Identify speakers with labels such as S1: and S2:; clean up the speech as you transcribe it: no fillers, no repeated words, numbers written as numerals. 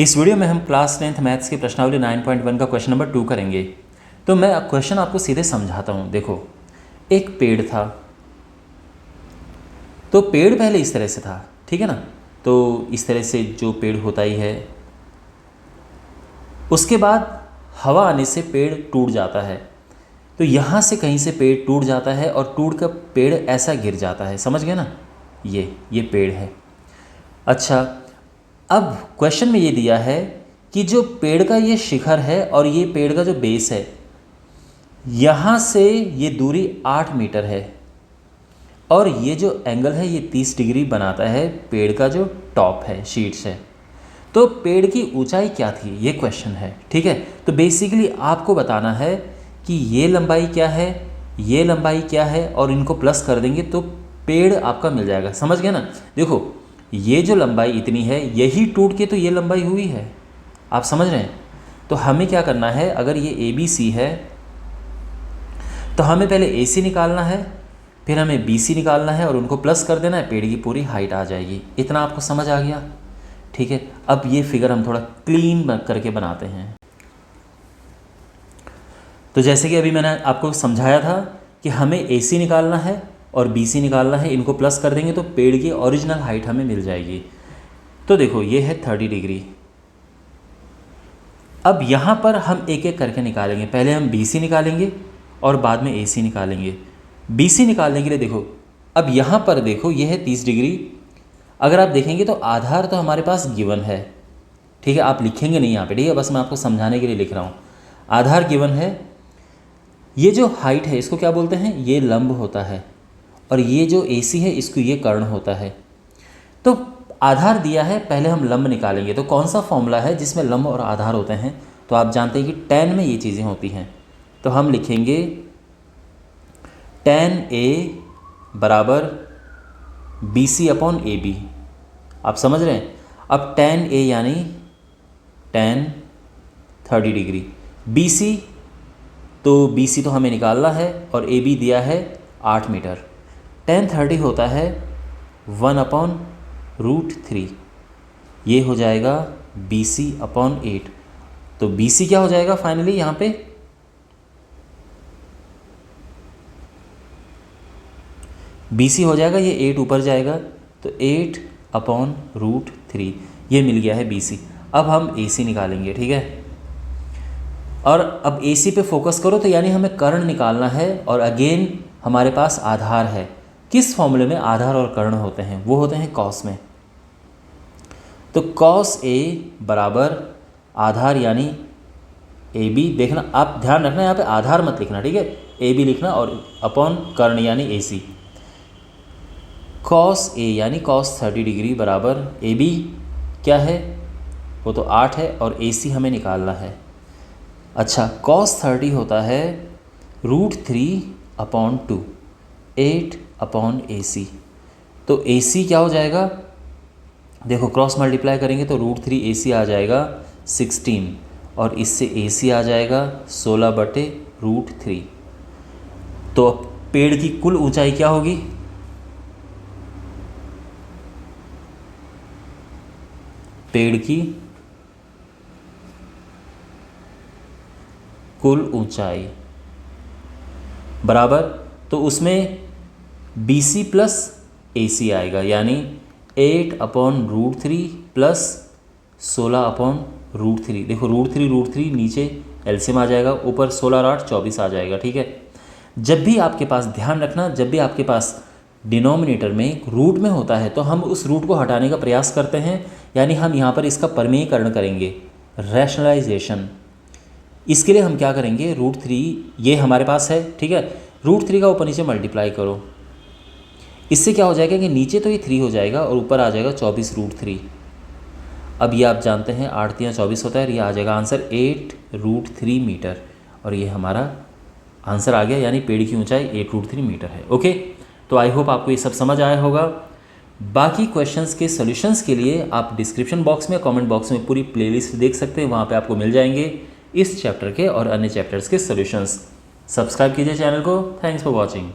S1: इस वीडियो में हम क्लास 10th मैथ्स की प्रश्नावली 9.1 का क्वेश्चन नंबर 2 करेंगे। तो मैं क्वेश्चन आपको सीधे समझाता हूँ। देखो, एक पेड़ था, तो पेड़ पहले इस तरह से था, ठीक है ना। तो इस तरह से जो पेड़ होता ही है, उसके बाद हवा आने से पेड़ टूट जाता है। तो यहाँ से कहीं से पेड़ टूट जाता है और टूट कर पेड़ ऐसा गिर जाता है, समझ गए ना। ये पेड़ है। अच्छा, अब क्वेश्चन में ये दिया है कि जो पेड़ का ये शिखर है और ये पेड़ का जो बेस है, यहाँ से ये दूरी 8 मीटर है और ये जो एंगल है ये 30 डिग्री बनाता है पेड़ का जो टॉप है, शीट्स है। तो पेड़ की ऊंचाई क्या थी, ये क्वेश्चन है, ठीक है। तो बेसिकली आपको बताना है कि ये लंबाई क्या है, ये लंबाई क्या है, और इनको प्लस कर देंगे तो पेड़ आपका मिल जाएगा, समझ गए ना। देखो, ये जो लंबाई इतनी है, यही टूट के तो ये लंबाई हुई है, आप समझ रहे हैं। तो हमें क्या करना है, अगर ये ABC है तो हमें पहले AC निकालना है, फिर हमें BC निकालना है और उनको प्लस कर देना है, पेड़ की पूरी हाइट आ जाएगी। इतना आपको समझ आ गया, ठीक है। अब ये फिगर हम थोड़ा क्लीन करके बनाते हैं। तो जैसे कि अभी मैंने आपको समझाया था कि हमें AC निकालना है और BC निकालना है, इनको प्लस कर देंगे तो पेड़ की ओरिजिनल हाइट हमें मिल जाएगी। तो देखो, ये है 30 डिग्री। अब यहाँ पर हम एक एक करके निकालेंगे। पहले हम BC निकालेंगे और बाद में AC निकालेंगे। BC निकालने के लिए देखो, अब यहाँ पर देखो, ये है 30 डिग्री। अगर आप देखेंगे तो आधार तो हमारे पास गिवन है, ठीक है। आप लिखेंगे नहीं यहाँ पे, ठीक है, बस मैं आपको समझाने के लिए लिख रहा हूँ। आधार गिवन है। ये जो हाइट है इसको क्या बोलते हैं, ये लंब होता है, और ये जो AC है इसको ये कर्ण होता है। तो आधार दिया है, पहले हम लंब निकालेंगे। तो कौन सा फॉर्मूला है जिसमें लंब और आधार होते हैं, तो आप जानते हैं कि tan में ये चीज़ें होती हैं। तो हम लिखेंगे tan A बराबर BC अपॉन AB। आप समझ रहे हैं। अब tan A यानी tan 30 डिग्री, BC तो BC तो हमें निकालना है और AB दिया है 8 मीटर। tan 30 होता है 1/√3, ये हो जाएगा BC अपॉन 8। तो BC क्या हो जाएगा फाइनली, यहाँ पे BC हो जाएगा, ये 8 ऊपर जाएगा तो 8/√3, ये मिल गया है BC। अब हम AC निकालेंगे, ठीक है। और अब AC पे फोकस करो, तो यानी हमें कर्ण निकालना है और अगेन हमारे पास आधार है। किस फॉर्मूले में आधार और कर्ण होते हैं, वो होते हैं कॉस में। तो cos A बराबर आधार यानी AB। देखना, आप ध्यान रखना, यहाँ पे आधार मत लिखना, ठीक है, AB लिखना और अपॉन कर्ण यानी AC। cos A यानी cos 30 डिग्री बराबर AB क्या है, वो तो 8 है और AC हमें निकालना है। अच्छा, cos 30 होता है √3/2, 8/AC। तो AC क्या हो जाएगा, देखो क्रॉस मल्टीप्लाई करेंगे तो √3AC आ जाएगा 16 और इससे AC आ जाएगा 16/√3। तो पेड़ की कुल ऊंचाई क्या होगी, पेड़ की कुल ऊंचाई बराबर, तो उसमें BC प्लस AC आएगा, यानी 8/√3 प्लस 16/√3। देखो √3 नीचे LCM आ जाएगा, ऊपर 16 और 8 24 आ जाएगा, ठीक है। जब भी आपके पास, ध्यान रखना, जब भी आपके पास डिनोमिनेटर में रूट में होता है तो हम उस रूट को हटाने का प्रयास करते हैं, यानी हम यहाँ पर इसका परमेयीकरण करेंगे, रैशनलाइजेशन। इसके लिए हम क्या करेंगे, √3 ये हमारे पास है, ठीक है, √3 का ऊपर नीचे मल्टीप्लाई करो। इससे क्या हो जाएगा कि नीचे तो ये 3 हो जाएगा और ऊपर आ जाएगा 24√3। अब ये आप जानते हैं 8 3 24 होता है, और ये आ जाएगा आंसर 8√3 मीटर, और ये हमारा आंसर आ गया, यानी पेड़ की ऊंचाई 8√3 मीटर है। ओके, तो आई होप आपको ये सब समझ आया होगा। बाकी क्वेश्चंस के सॉल्यूशंस के लिए आप डिस्क्रिप्शन बॉक्स में, कमेंट बॉक्स में पूरी प्लेलिस्ट देख सकते हैं, वहाँ पे आपको मिल जाएंगे इस चैप्टर के और अन्य चैप्टर्स के सॉल्यूशंस। सब्सक्राइब कीजिए चैनल को। Thanks for watching.